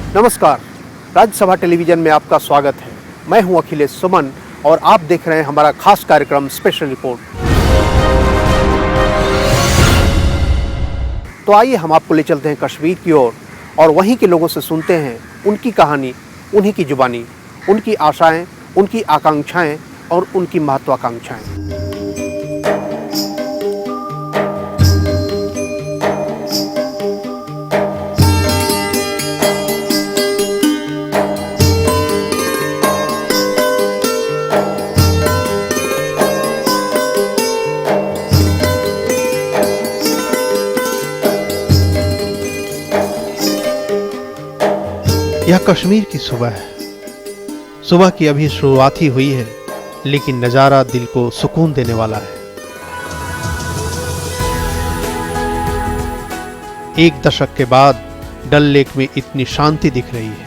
नमस्कार, राज्यसभा टेलीविजन में आपका स्वागत है। मैं हूं अखिलेश सुमन और आप देख रहे हैं हमारा खास कार्यक्रम स्पेशल रिपोर्ट। तो आइए हम आपको ले चलते हैं कश्मीर की ओर और वहीं के लोगों से सुनते हैं उनकी कहानी, उन्हीं की जुबानी, उनकी आशाएं, उनकी आकांक्षाएं और उनकी महत्वाकांक्षाएं। यह कश्मीर की सुबह है। सुबह की अभी शुरुआत ही हुई है, लेकिन नज़ारा दिल को सुकून देने वाला है। एक दशक के बाद डल लेक में इतनी शांति दिख रही है।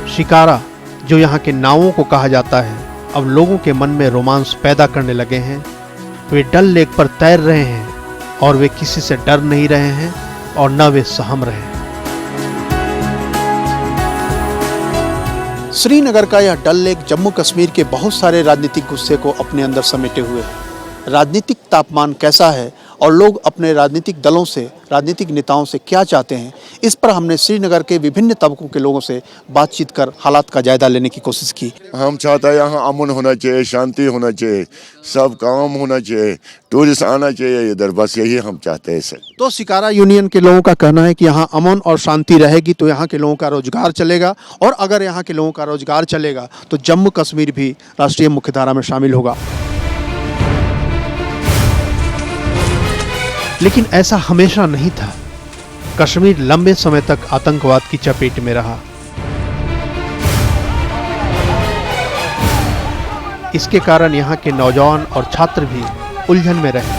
शिकारा, जो यहाँ के नावों को कहा जाता है, अब लोगों के मन में रोमांस पैदा करने लगे हैं। वे डल लेक पर तैर रहे हैं और वे किसी से डर नहीं रहे हैं और न वे सहम रहे हैं। श्रीनगर का यह डल लेक जम्मू कश्मीर के बहुत सारे राजनीतिक गुस्से को अपने अंदर समेटे हुए है। राजनीतिक तापमान कैसा है और लोग अपने राजनीतिक दलों से, राजनीतिक नेताओं से क्या चाहते हैं, इस पर हमने श्रीनगर के विभिन्न तबकों के लोगों से बातचीत कर हालात का जायजा लेने की कोशिश की। हम चाहते हैं यहाँ अमन होना चाहिए, शांति होना चाहिए, सब काम होना चाहिए, टूरिस्ट आना चाहिए इधर, बस यही हम चाहते हैं सर। तो शिकारा यूनियन के लोगों का कहना है कि यहाँ अमन और शांति रहेगी तो यहाँ के लोगों का रोजगार चलेगा, और अगर यहाँ के लोगों का रोजगार चलेगा तो जम्मू कश्मीर भी राष्ट्रीय मुख्यधारा में शामिल होगा। लेकिन ऐसा हमेशा नहीं था। कश्मीर लंबे समय तक आतंकवाद की चपेट में रहा। इसके कारण यहाँ के नौजवान और छात्र भी उलझन में रहे।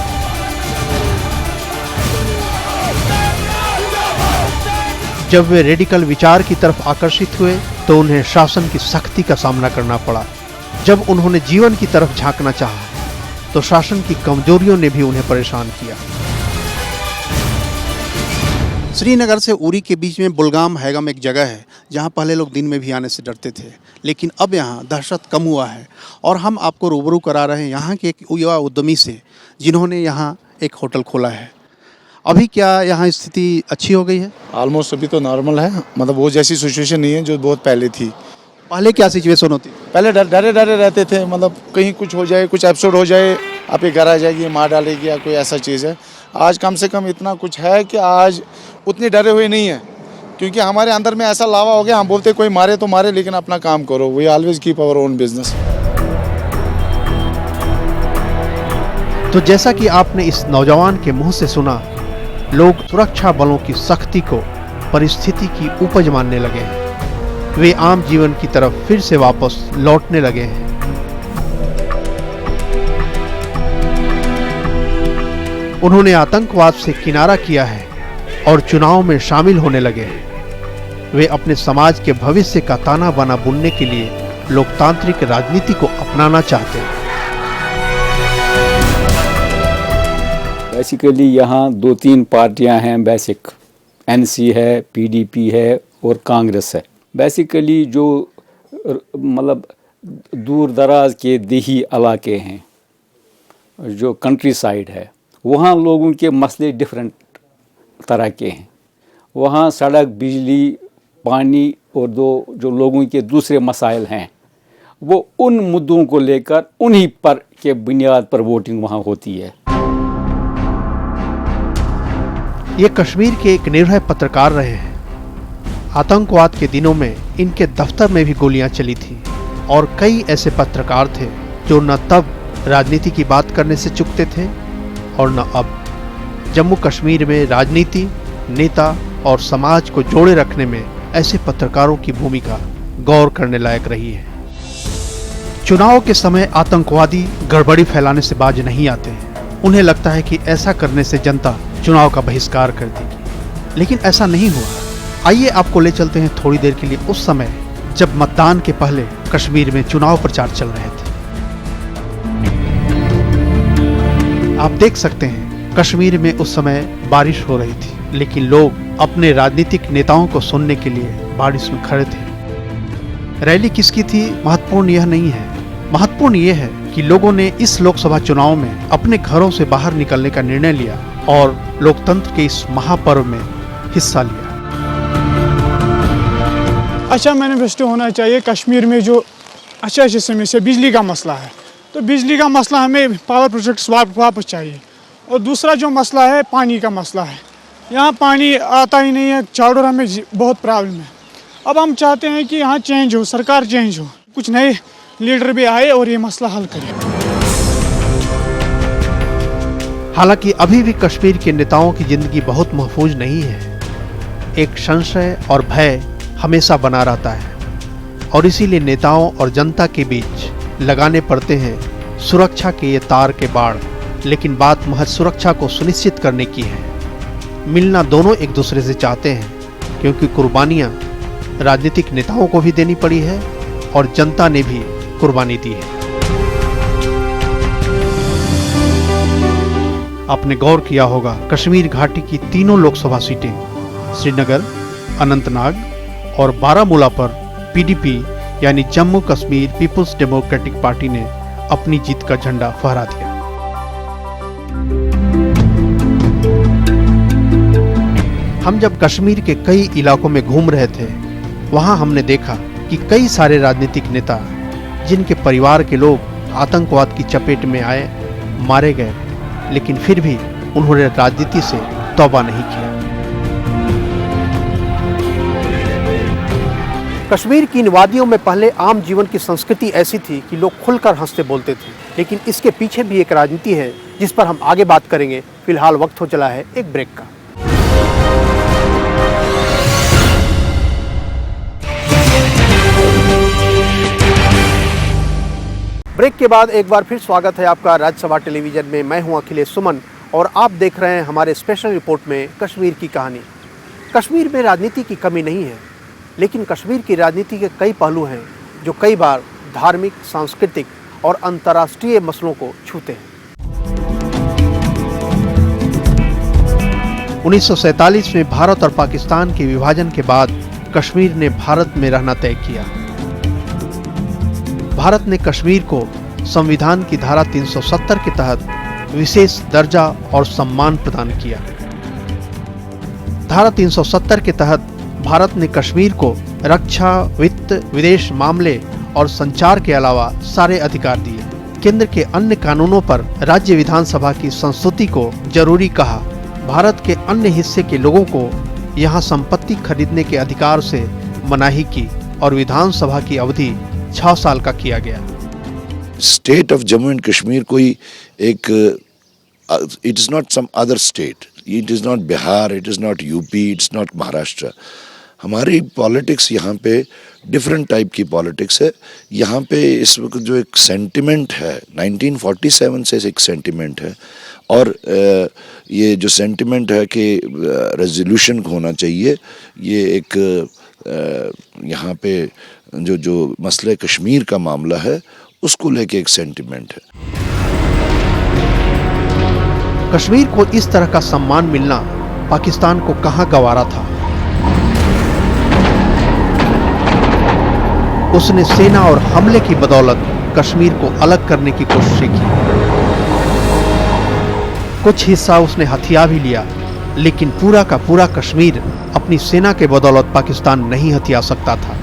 जब वे रेडिकल विचार की तरफ आकर्षित हुए तो उन्हें शासन की सख्ती का सामना करना पड़ा। जब उन्होंने जीवन की तरफ झांकना चाहा तो शासन की कमजोरियों ने भी उन्हें परेशान किया। श्रीनगर से उरी के बीच में बुलगाम हैगम एक जगह है जहां पहले लोग दिन में भी आने से डरते थे, लेकिन अब यहां दहशत कम हुआ है। और हम आपको रूबरू करा रहे हैं यहां के एक युवा उद्यमी से, जिन्होंने यहां एक होटल खोला है। अभी क्या यहाँ स्थिति अच्छी हो गई है? ऑलमोस्ट अभी तो नॉर्मल है, मतलब वो जैसी सिचुएशन नहीं है जो बहुत पहले थी। पहले क्या सिचुएशन होती? पहले डरे रहते थे, मतलब कहीं कुछ हो जाए, कुछ एपिसोड हो जाए, आपके घर आ जाएगी, मार डालेगी या कोई ऐसा चीज़ है। आज कम से कम इतना कुछ है कि आज उतने डरे हुए नहीं है, क्योंकि हमारे अंदर में ऐसा लावा हो गया, हम बोलते कोई मारे तो मारे लेकिन अपना काम करो। We always keep our own business. तो जैसा कि आपने इस नौजवान के मुंह से सुना, लोग सुरक्षा बलों की सख्ती को परिस्थिति की उपज मानने लगे हैं। वे आम जीवन की तरफ फिर से वापस लौटने लगे हैं। उन्होंने आतंकवाद से किनारा किया है और चुनाव में शामिल होने लगे हैं। वे अपने समाज के भविष्य का ताना बाना बुनने के लिए लोकतांत्रिक राजनीति को अपनाना चाहते हैं। बेसिकली यहाँ 2-3 पार्टियां हैं बेसिक, एनसी है, पीडीपी है और कांग्रेस है। बेसिकली जो मतलब दूर दराज के देही इलाके हैं, जो कंट्री साइड है, वहाँ लोगों के मसले डिफरेंट तरह के हैं। वहाँ सड़क, बिजली, पानी और जो लोगों के दूसरे मसाइल हैं, वो उन मुद्दों को लेकर उन्हीं पर के बुनियाद पर वोटिंग वहाँ होती है। ये कश्मीर के एक निर्भय पत्रकार रहे हैं। आतंकवाद के दिनों में इनके दफ्तर में भी गोलियां चली थी और कई ऐसे पत्रकार थे जो न तब राजनीति की बात करने से चूकते थे और न अब। जम्मू कश्मीर में राजनीति, नेता और समाज को जोड़े रखने में ऐसे पत्रकारों की भूमिका गौर करने लायक रही है। चुनाव के समय आतंकवादी गड़बड़ी फैलाने से बाज नहीं आते हैं। उन्हें लगता है कि ऐसा करने से जनता चुनाव का बहिष्कार कर देगी, लेकिन ऐसा नहीं हुआ। आइए आपको ले चलते हैं थोड़ी देर के लिए उस समय जब मतदान के पहले कश्मीर में चुनाव प्रचार चल रहे थे। आप देख सकते हैं कश्मीर में उस समय बारिश हो रही थी, लेकिन लोग अपने राजनीतिक नेताओं को सुनने के लिए बारिश में खड़े थे। रैली किसकी थी महत्वपूर्ण यह नहीं है, महत्वपूर्ण यह है कि लोगों ने इस लोकसभा चुनाव में अपने घरों से बाहर निकलने का निर्णय लिया और लोकतंत्र के इस महापर्व में हिस्सा लिया। अच्छा मैनिफेस्टो होना चाहिए। कश्मीर में जो अच्छा समस्या बिजली का मसला है, तो बिजली का मसला हमें पावर प्रोजेक्ट्स वापस चाहिए। और दूसरा जो मसला है पानी का मसला है, यहाँ पानी आता ही नहीं है, चावड़ा में बहुत प्रॉब्लम है। अब हम चाहते हैं कि यहाँ चेंज हो, सरकार चेंज हो, कुछ नए लीडर भी आए और ये मसला हल करें। हालांकि अभी भी कश्मीर के नेताओं की जिंदगी बहुत महफूज नहीं है। एक संशय और भय हमेशा बना रहता है और इसीलिए नेताओं और जनता के बीच लगाने पड़ते हैं सुरक्षा के ये तार के बाड़। लेकिन बात महज सुरक्षा को सुनिश्चित करने की है। मिलना दोनों एक दूसरे से चाहते हैं, क्योंकि कुर्बानियां राजनीतिक नेताओं को भी देनी पड़ी है और जनता ने भी कुर्बानी दी है। आपने गौर किया होगा कश्मीर घाटी की तीनों लोकसभा सीटें श्रीनगर, अनंतनाग और बारामूला पर पीडीपी यानी Jammu Kashmir People's Democratic Party ने अपनी जीत का झंडा फहरा दिया। हम जब कश्मीर के कई इलाकों में घूम रहे थे, वहां हमने देखा कि कई सारे राजनीतिक नेता जिनके परिवार के लोग आतंकवाद की चपेट में आए, मारे गए, लेकिन फिर भी उन्होंने राजनीति से तौबा नहीं किया। कश्मीर की इन वादियों में पहले आम जीवन की संस्कृति ऐसी थी कि लोग खुलकर हंसते बोलते थे, लेकिन इसके पीछे भी एक राजनीति है जिस पर हम आगे बात करेंगे। फिलहाल वक्त हो चला है एक ब्रेक का। ब्रेक के बाद एक बार फिर स्वागत है आपका राज्यसभा टेलीविजन में। मैं हूं अखिलेश सुमन और आप देख रहे हैं हमारे स्पेशल रिपोर्ट में कश्मीर की कहानी। कश्मीर में राजनीति की कमी नहीं है, लेकिन कश्मीर की राजनीति के कई पहलू हैं जो कई बार धार्मिक, सांस्कृतिक और अंतर्राष्ट्रीय मसलों को छूते हैं। 1947 में भारत और पाकिस्तान के विभाजन के बाद कश्मीर ने भारत में रहना तय किया। भारत ने कश्मीर को संविधान की धारा 370 के तहत विशेष दर्जा और सम्मान प्रदान किया। धारा 370 के तहत भारत ने कश्मीर को रक्षा, वित्त, विदेश मामले और संचार के अलावा सारे अधिकार दिए। केंद्र के अन्य कानूनों पर राज्य विधानसभा की संस्तुति को जरूरी कहा। भारत के अन्य हिस्से के लोगों को यहाँ संपत्ति खरीदने के अधिकार से मनाही की और विधानसभा की अवधि 6 साल का किया गया। State of Jammu and Kashmir कोई एक it is not some other state, it is not Bihar, it is not UP, it's not Maharashtra. हमारी पॉलिटिक्स यहाँ पे डिफरेंट टाइप की पॉलिटिक्स है। यहाँ पे इस वक्त जो एक सेंटिमेंट है 1947 से एक सेंटिमेंट है, और ये जो सेंटिमेंट है कि रेजोल्यूशन होना चाहिए, ये एक यहाँ पे जो मसले कश्मीर का मामला है उसको लेके एक सेंटिमेंट है। कश्मीर को इस तरह का सम्मान मिलना पाकिस्तान को कहां गंवारा था। उसने सेना और हमले की बदौलत कश्मीर को अलग करने की कोशिशें की। कुछ हिस्सा उसने हथिया भी लिया, लेकिन पूरा का पूरा कश्मीर अपनी सेना के बदौलत पाकिस्तान नहीं हथिया सकता था।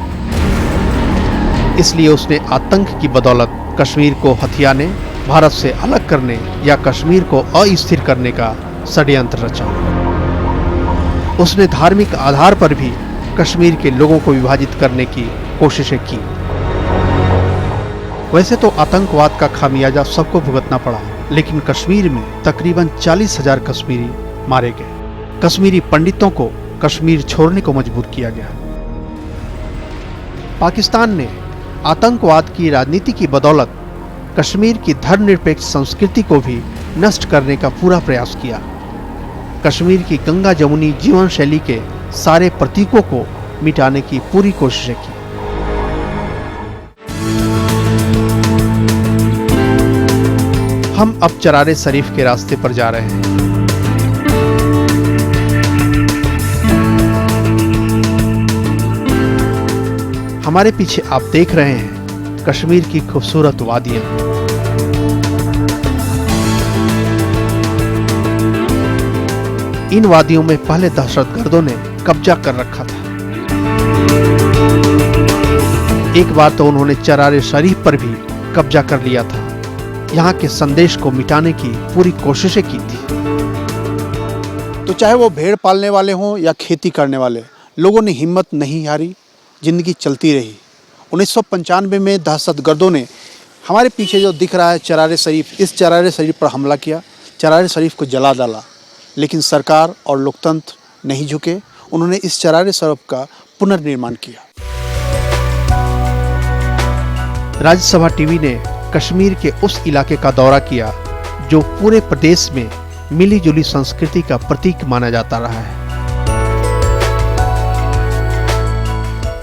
इसलिए उसने आतंक की बदौलत कश्मीर को हथियाने, भारत से अलग करने या कश्मीर को अस्थिर करने का षड्यंत्र रचा। उसने धार्मिक आधार पर भी कश्मीर के लोगों को विभाजित करने की कोशिशें की। वैसे तो आतंकवाद का खामियाजा सबको भुगतना पड़ा, लेकिन कश्मीर में तकरीबन 40,000 कश्मीरी मारे गए। कश्मीरी पंडितों को कश्मीर छोड़ने को मजबूर किया गया। पाकिस्तान ने आतंकवाद की राजनीति की बदौलत कश्मीर की धर्मनिरपेक्ष संस्कृति को भी नष्ट करने का पूरा प्रयास किया। कश्मीर की गंगा जमुनी जीवन शैली के सारे प्रतीकों को मिटाने की पूरी कोशिशें की। हम अब चरारे शरीफ के रास्ते पर जा रहे हैं। हमारे पीछे आप देख रहे हैं कश्मीर की खूबसूरत वादियां। इन वादियों में पहले दहशतगर्दों ने कब्जा कर रखा था। एक बार तो उन्होंने चरार शरीफ पर भी कब्जा कर लिया था। यहाँ के संदेश को मिटाने की पूरी कोशिशें की थी। तो चाहे वो भेड़ पालने वाले हों या खेती करने वाले, लोगों ने हिम्मत नहीं हारी, जिंदगी चलती रही। 1995 में दहशतगर्दों ने हमारे पीछे जो दिख रहा है चरार शरीफ, इस चरार शरीफ पर हमला किया, चरार शरीफ को जला डाला। लेकिन सरकार और लोकतंत्र नहीं झुके, उन्होंने इस चरार शरीफ का पुनर्निर्माण किया। राज्यसभा टीवी ने कश्मीर के उस इलाके का दौरा किया जो पूरे प्रदेश में मिलीजुली संस्कृति का प्रतीक माना जाता रहा है।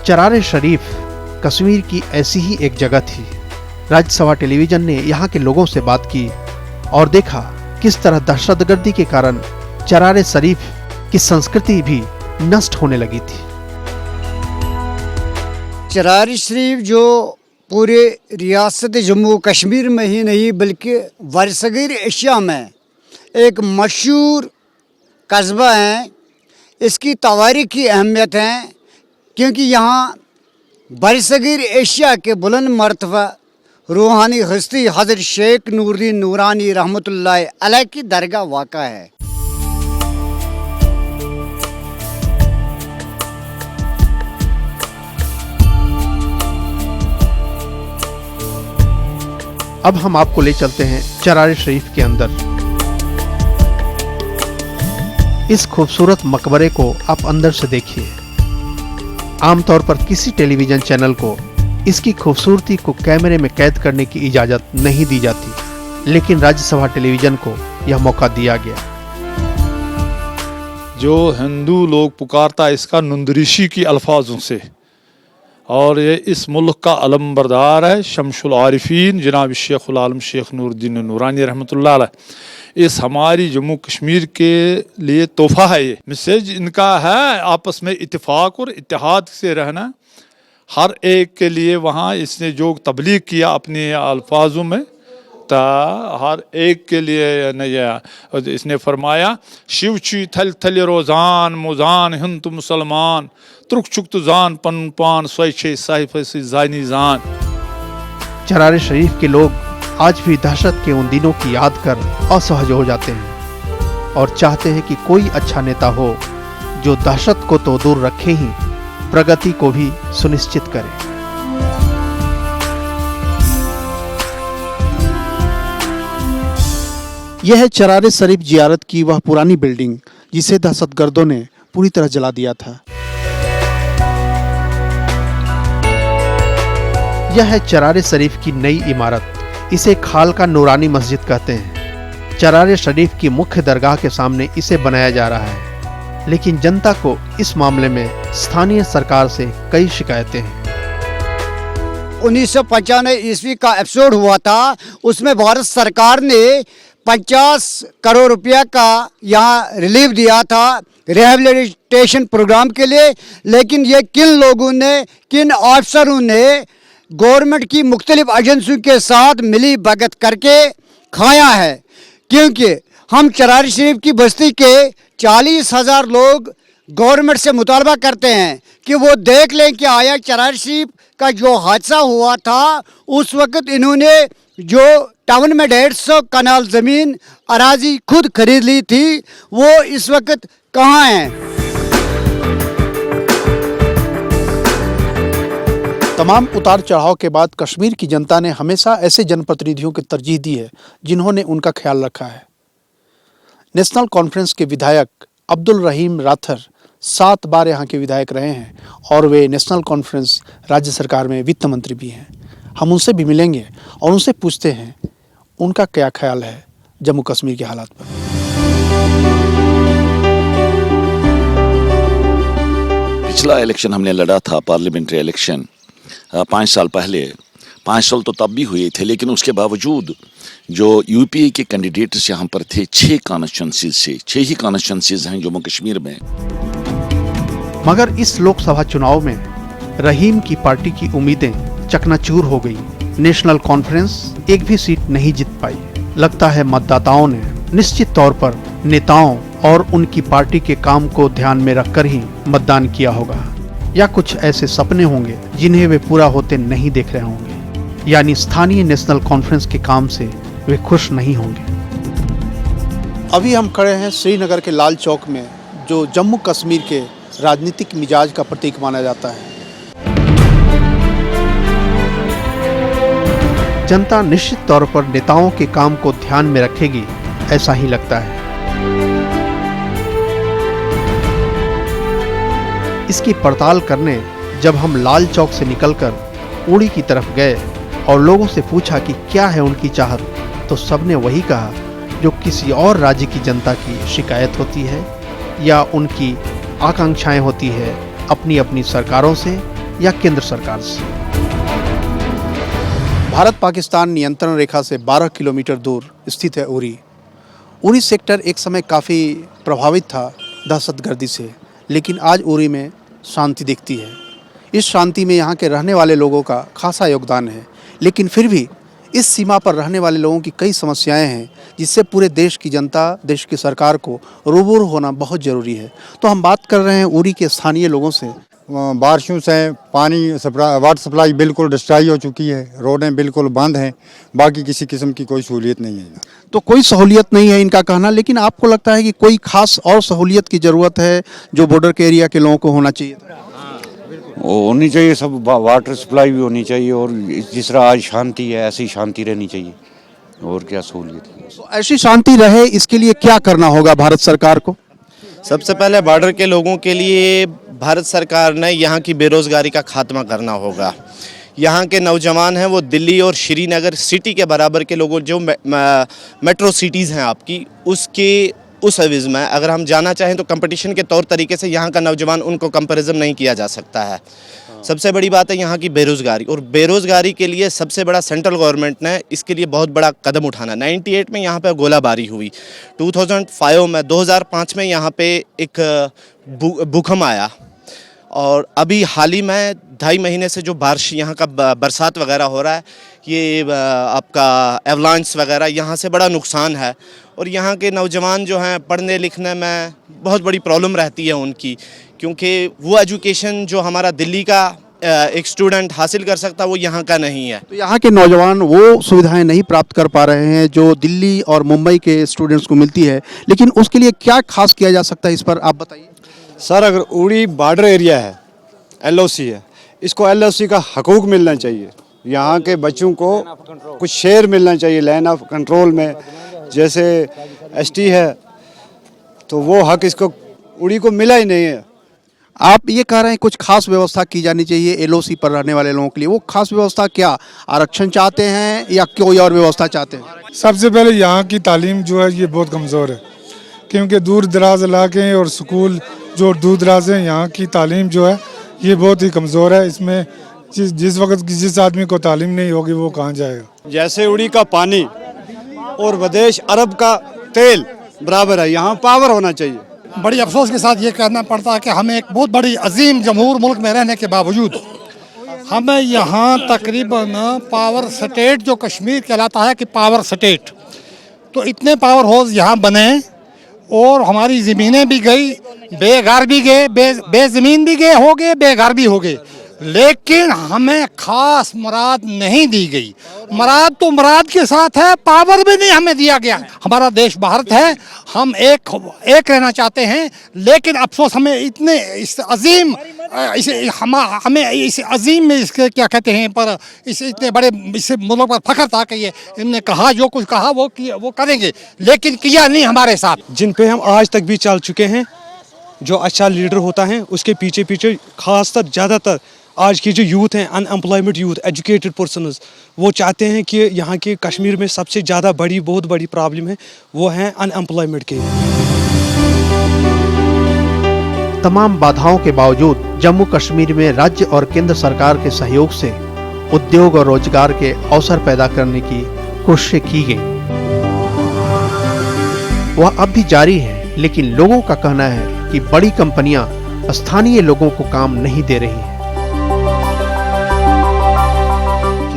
चरार शरीफ कश्मीर की ऐसी ही एक जगह थी। राज्यसभा टेलीविजन ने यहाँ के लोगों से बात की और देखा किस तरह दहशतगर्दी के कारण चरार शरीफ की संस्कृति भी नष्ट होने लगी थी। चरार शरीफ जो पूरे रियासत जम्मू कश्मीर में ही नहीं बल्कि बरसगीर एशिया में एक मशहूर कस्बा है। इसकी तवारीखी अहमियत है क्योंकि यहाँ बरसगीर एशिया के बुलंद मर्तबा रूहानी हस्ती हज़रत शेख नूरुद्दीन नूरानी रहमतुल्लाह अलैह की दरगाह वाक़ा है। अब हम आपको ले चलते हैं चरार शरीफ के अंदर। इस खूबसूरत मकबरे को आप अंदर से देखिए। आमतौर पर किसी टेलीविजन चैनल को इसकी खूबसूरती को कैमरे में कैद करने की इजाजत नहीं दी जाती, लेकिन राज्यसभा टेलीविजन को यह मौका दिया गया। जो हिंदू लोग पुकारता इसका नुंदरिशी की अल्फाजों से, और ये इस मुल्क का अलमबरदार है शमशुल आरिफीन जनाब शेखुल आलम शेख नूरुद्दीन नूरानी रहमतुल्लाह अलैह। इस हमारी जम्मू कश्मीर के लिए तोहफा है। ये मैसेज इनका है आपस में इत्तेफाक और इत्तेहाद से रहना, हर एक के लिए। वहाँ इसने जो तबलीग किया अपने अल्फाजों में ता हर एक के लिए इसने फरमाया शिवची थल थल रोजान मुजान हिंद मुसलमान त्रुक चुक्त जान पन पान स्वच्छे साहिफ जानी जान। चरार शरीफ के लोग आज भी दहशत के उन दिनों की याद कर असहज हो जाते हैं और चाहते हैं कि कोई अच्छा नेता हो जो दहशत को तो दूर रखे ही प्रगति को भी सुनिश्चित करे। यह है चरार शरीफ जियारत की वह पुरानी बिल्डिंग जिसे दहशतगर्दों ने पूरी तरह जला दिया था। यह है चरार शरीफ की नई इमारत। इसे खाल का नूरानी मस्जिद कहते हैं। चरार शरीफ की मुख्य दरगाह के सामने इसे बनाया जा रहा है, लेकिन जनता को इस मामले में स्थानीय सरकार से कई शिकायतें हैं। 1995 ईस्वी का एपिसोड हुआ था, उसमें भारत सरकार ने 50 करोड़ रुपया का यहाँ रिलीफ दिया था रिहैबिलिटेशन प्रोग्राम के लिए। लेकिन ये किन लोगों ने, किन अफसरों ने गवर्नमेंट की मुख्तलिफ एजेंसियों के साथ मिली भगत करके खाया है। क्योंकि हम चरार शरीफ की बस्ती के 40,000 लोग गवर्नमेंट से मुतालबा करते हैं कि वो देख लें कि आया चरार शरीफ का जो हादसा हुआ था उस वक्त इन्होंने जो टाउन में 150 कनाल ज़मीन अराजी खुद खरीद ली थी, वो इस वक्त कहाँ हैं। तमाम उतार चढ़ाव के बाद कश्मीर की जनता ने हमेशा ऐसे जनप्रतिनिधियों की तरजीह दी है जिन्होंने उनका ख्याल रखा है। नेशनल कॉन्फ्रेंस के विधायक अब्दुल रहीम राथर 7 बार यहाँ के विधायक रहे हैं और वे नेशनल कॉन्फ्रेंस राज्य सरकार में वित्त मंत्री भी हैं। हम उनसे भी मिलेंगे और उनसे पूछते हैं उनका क्या ख्याल है जम्मू कश्मीर के हालात पर। पिछला इलेक्शन हमने लड़ा था, पार्लियामेंट्री इलेक्शन 5 साल पहले। 5 साल तो तब भी हुए थे, लेकिन उसके बावजूद जो यूपीए के कैंडिडेट्स यहाँ पर थे 6 कॉन्स्टिट्यूंसीज से, 6 ही कॉन्स्टिट्यूंसीज हैं जम्मू कश्मीर में। मगर इस लोकसभा चुनाव में रहीम की पार्टी की उम्मीदें चकनाचूर हो गई। नेशनल कॉन्फ्रेंस एक भी सीट नहीं जीत पाई। लगता है मतदाताओं ने निश्चित तौर पर नेताओं और उनकी पार्टी के काम को ध्यान में रखकर ही मतदान किया होगा, या कुछ ऐसे सपने होंगे जिन्हें वे पूरा होते नहीं देख रहे होंगे, यानी स्थानीय नेशनल कॉन्फ्रेंस के काम से वे खुश नहीं होंगे। अभी हम खड़े हैं श्रीनगर के लाल चौक में, जो जम्मू कश्मीर के राजनीतिक मिजाज का प्रतीक माना जाता है। जनता निश्चित तौर पर नेताओं के काम को ध्यान में रखेगी, ऐसा ही लगता है। इसकी पड़ताल करने जब हम लाल चौक से निकलकर उड़ी की तरफ गए और लोगों से पूछा कि क्या है उनकी चाहत, तो सबने वही कहा जो किसी और राज्य की जनता की शिकायत होती है या उनकी आकांक्षाएं होती है अपनी अपनी सरकारों से या केंद्र सरकार से। भारत पाकिस्तान नियंत्रण रेखा से 12 किलोमीटर दूर स्थित है उरी। उरी सेक्टर एक समय काफ़ी प्रभावित था दहशतगर्दी से, लेकिन आज उरी में शांति दिखती है। इस शांति में यहाँ के रहने वाले लोगों का खासा योगदान है, लेकिन फिर भी इस सीमा पर रहने वाले लोगों की कई समस्याएं हैं जिससे पूरे देश की जनता, देश की सरकार को रूबरू होना बहुत ज़रूरी है। तो हम बात कर रहे हैं उरी के स्थानीय लोगों से। बारिशों से पानी वाटर सप्लाई बिल्कुल डिस्ट्रॉय हो चुकी है, रोडें बिल्कुल बंद हैं, बाकी किसी किस्म की कोई सहूलियत नहीं है। तो कोई सहूलियत नहीं है इनका कहना, लेकिन आपको लगता है कि कोई खास और सहूलियत की ज़रूरत है जो बॉर्डर के एरिया के लोगों को होना चाहिए? होनी चाहिए, सब वाटर सप्लाई भी होनी चाहिए, और जिस तरह आज शांति है ऐसी शांति रहनी चाहिए, और क्या सहूलियत है। तो ऐसी शांति रहे, इसके लिए क्या करना होगा भारत सरकार को? सबसे पहले बॉर्डर के लोगों के लिए भारत सरकार ने यहाँ की बेरोज़गारी का खात्मा करना होगा। यहाँ के नौजवान हैं वो दिल्ली और श्रीनगर सिटी के बराबर के लोगों, जो मेट्रो सिटीज़ हैं आपकी, उस एवज में अगर हम जाना चाहें तो कंपटीशन के तौर तरीके से यहाँ का नौजवान उनको कंपैरिजन नहीं किया जा सकता है। सबसे बड़ी बात है यहाँ की बेरोज़गारी, और बेरोज़गारी के लिए सबसे बड़ा सेंट्रल गवर्नमेंट ने इसके लिए बहुत बड़ा कदम उठाना। 98 में यहाँ पे गोलाबारी हुई, 2005 में 2005 में यहाँ पे एक भूकंप आया, और अभी हाल ही में 2.5 महीने से जो बारिश यहाँ का बरसात वगैरह हो रहा है, ये आपका एवलांच वगैरह, यहाँ से बड़ा नुकसान है। और यहाँ के नौजवान जो हैं पढ़ने लिखने में बहुत बड़ी प्रॉब्लम रहती है उनकी, क्योंकि वो एजुकेशन जो हमारा दिल्ली का एक स्टूडेंट हासिल कर सकता वो यहाँ का नहीं है। तो यहाँ के नौजवान वो सुविधाएं नहीं प्राप्त कर पा रहे हैं जो दिल्ली और मुंबई के स्टूडेंट्स को मिलती है, लेकिन उसके लिए क्या खास किया जा सकता है, इस पर आप बताइए। सर, अगर उड़ी बॉर्डर एरिया है, LOC है, इसको LOC का हकूक मिलना चाहिए। यहाँ के बच्चों को कुछ शेयर मिलना चाहिए लाइन ऑफ कंट्रोल में, जैसे ST है, तो वो हक इसको उड़ी को मिला ही नहीं है। आप ये कह रहे हैं कुछ खास व्यवस्था की जानी चाहिए LOC पर रहने वाले लोगों के लिए, वो खास व्यवस्था क्या, आरक्षण चाहते हैं या कोई और व्यवस्था चाहते हैं? सबसे पहले यहाँ की तालीम जो है ये बहुत कमज़ोर है, क्योंकि दूर दराज इलाके और स्कूल जो दूर दराज हैं, यहाँ की तालीम जो है ये बहुत ही कमज़ोर है। इसमें जिस वक्त जिस आदमी को तालीम नहीं होगी वो कहाँ जाएगा। जैसे उड़ी का पानी और विदेश अरब का तेल बराबर है, यहाँ पावर होना चाहिए। बड़ी अफसोस के साथ ये कहना पड़ता है कि हमें एक बहुत बड़ी अजीम जमहूर मुल्क में रहने के बावजूद हमें यहाँ तकरीबन पावर स्टेट जो कश्मीर कहलाता है कि पावर स्टेट, तो इतने पावर हाउस यहाँ बने और हमारी ज़मीनें भी गई, बेघर भी गए, बेज़मीन भी गए हो गए, बेघर भी हो गए, लेकिन हमें खास मुराद नहीं दी गई। मुराद तो मुराद के साथ है, पावर भी नहीं हमें दिया गया। हमारा देश भारत है, हम एक रहना चाहते हैं, लेकिन अफसोस हमें इतने इस अजीम हमें इस अजीम में इसके क्या कहते हैं पर इस इतने बड़े इस मुल्क पर फख्र था कि ये इनने कहा जो कुछ कहा वो करेंगे, लेकिन किया नहीं हमारे साथ। जिन पे हम आज तक भी चल चुके हैं, जो अच्छा लीडर होता है उसके पीछे पीछे खासतर ज़्यादातर आज की जो यूथ हैं, अनएम्प्लॉयमेंट यूथ, एजुकेटेड पर्सनस, वो चाहते हैं कि यहाँ के कश्मीर में सबसे ज़्यादा बहुत बड़ी प्रॉब्लम है वो है अनएम्प्लॉयमेंट के। तमाम बाधाओं के बावजूद जम्मू कश्मीर में राज्य और केंद्र सरकार के सहयोग से उद्योग और रोजगार के अवसर पैदा करने की कोशिशें की गई। वह अब भी जारी है, लेकिन लोगों का कहना है कि बड़ी कंपनियां स्थानीय लोगों को काम नहीं दे रही हैं।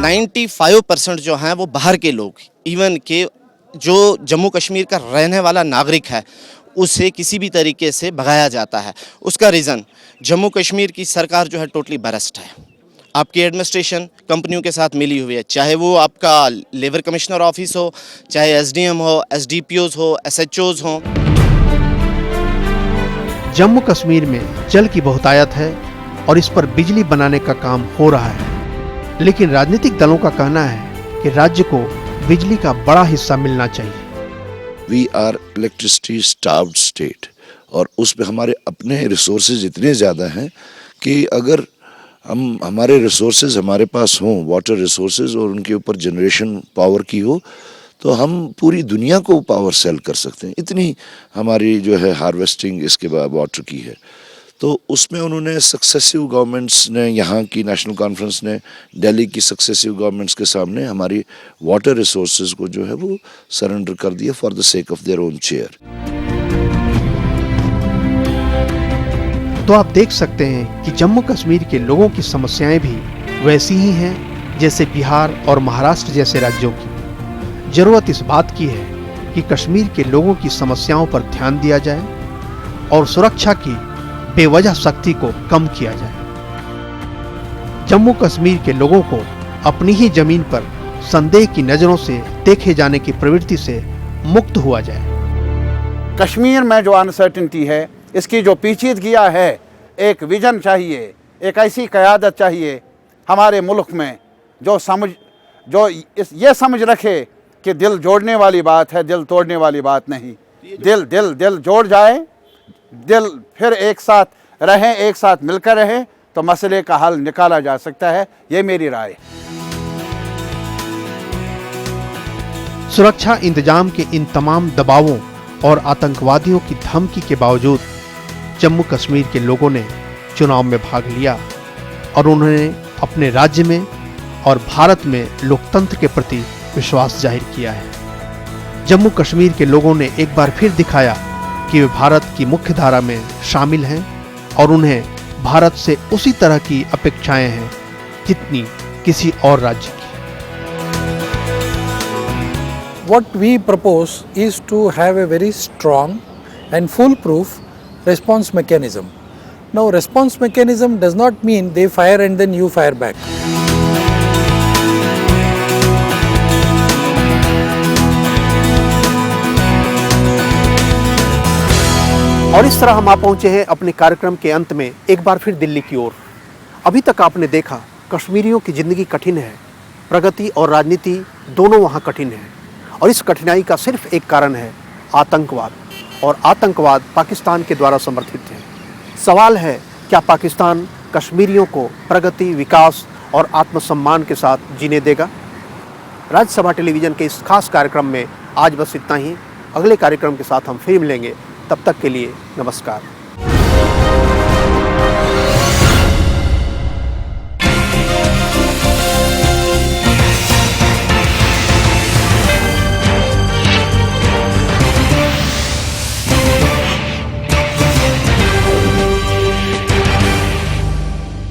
95% जो हैं वो बाहर के लोग, इवन के जो जम्मू कश्मीर का रहने वाला नागरिक है उसे किसी भी तरीके से भगाया जाता है। उसका रीज़न जम्मू कश्मीर की सरकार जो है टोटली बरस्ट है। आपकी एडमिनिस्ट्रेशन कंपनियों के साथ मिली हुई है, चाहे वो आपका लेबर कमिश्नर ऑफिस हो, चाहे एसडीएम हो, एसडीपीओज हो, एसएचओज हो। जम्मू कश्मीर में जल की बहुतायत है और इस पर बिजली बनाने का काम हो रहा है, लेकिन राजनीतिक दलों का कहना है कि राज्य को बिजली का बड़ा हिस्सा मिलना चाहिए। We are electricity starved state और उसमें हमारे अपने रिसोर्सेज इतने ज़्यादा हैं कि अगर हमारे रिसोर्सेज हमारे पास हों, वाटर रिसोर्सेज, और उनके ऊपर जनरेशन पावर की हो, तो हम पूरी दुनिया को पावर सेल कर सकते हैं। इतनी हमारी जो है हार्वेस्टिंग इसके बाद वाटर की है। तो उसमें उन्होंने सक्सेसिव गवर्नमेंट्स ने, यहाँ की नेशनल कॉन्फ्रेंस ने दिल्ली की सक्सेसिव गवर्नमेंट्स के सामने हमारी वाटर रिसोर्सेज को जो है वो सरेंडर कर दिया for the sake of their own chair. तो आप देख सकते हैं कि जम्मू कश्मीर के लोगों की समस्याएं भी वैसी ही हैं जैसे बिहार और महाराष्ट्र जैसे राज्यों की। जरूरत इस बात की है कि कश्मीर के लोगों की समस्याओं पर ध्यान दिया जाए और सुरक्षा की बेवजह सख्ती को कम किया जाए। जम्मू कश्मीर के लोगों को अपनी ही जमीन पर संदेह की नजरों से देखे जाने की प्रवृत्ति से मुक्त हुआ जाए। कश्मीर में जो अनसर्टिनिटी है, इसकी जो पेचीदगियां है, एक विजन चाहिए, एक ऐसी क़यादत चाहिए हमारे मुल्क में जो ये समझ रखे कि दिल जोड़ने वाली बात है, दिल तोड़ने वाली बात नहीं। दिल जोड़ जाए, दिल फिर एक साथ रहें, एक साथ मिलकर रहें, तो मसले का हल निकाला जा सकता है। ये मेरी राय। सुरक्षा इंतजाम के इन तमाम दबावों और आतंकवादियों की धमकी के बावजूद जम्मू कश्मीर के लोगों ने चुनाव में भाग लिया और उन्होंने अपने राज्य में और भारत में लोकतंत्र के प्रति विश्वास जाहिर किया है। जम्मू कश्मीर के लोगों ने एक बार फिर दिखाया कि वे भारत की मुख्य धारा में शामिल हैं और उन्हें भारत से उसी तरह की अपेक्षाएं हैं जितनी किसी और राज्य की। What we propose is to have a very strong and foolproof response mechanism. Now, response mechanism does not mean they fire and then you fire back. और इस तरह हम आ पहुंचे हैं अपने कार्यक्रम के अंत में एक बार फिर दिल्ली की ओर। अभी तक आपने देखा कश्मीरियों की जिंदगी कठिन है, प्रगति और राजनीति दोनों वहां कठिन है, और इस कठिनाई का सिर्फ एक कारण है आतंकवाद, और आतंकवाद पाकिस्तान के द्वारा समर्थित है। सवाल है, क्या पाकिस्तान कश्मीरियों को प्रगति, विकास और आत्मसम्मान के साथ जीने देगा? राज्यसभा टेलीविज़न के इस खास कार्यक्रम में आज बस इतना ही। अगले कार्यक्रम के साथ हम फिर मिलेंगे, तब तक के लिए नमस्कार।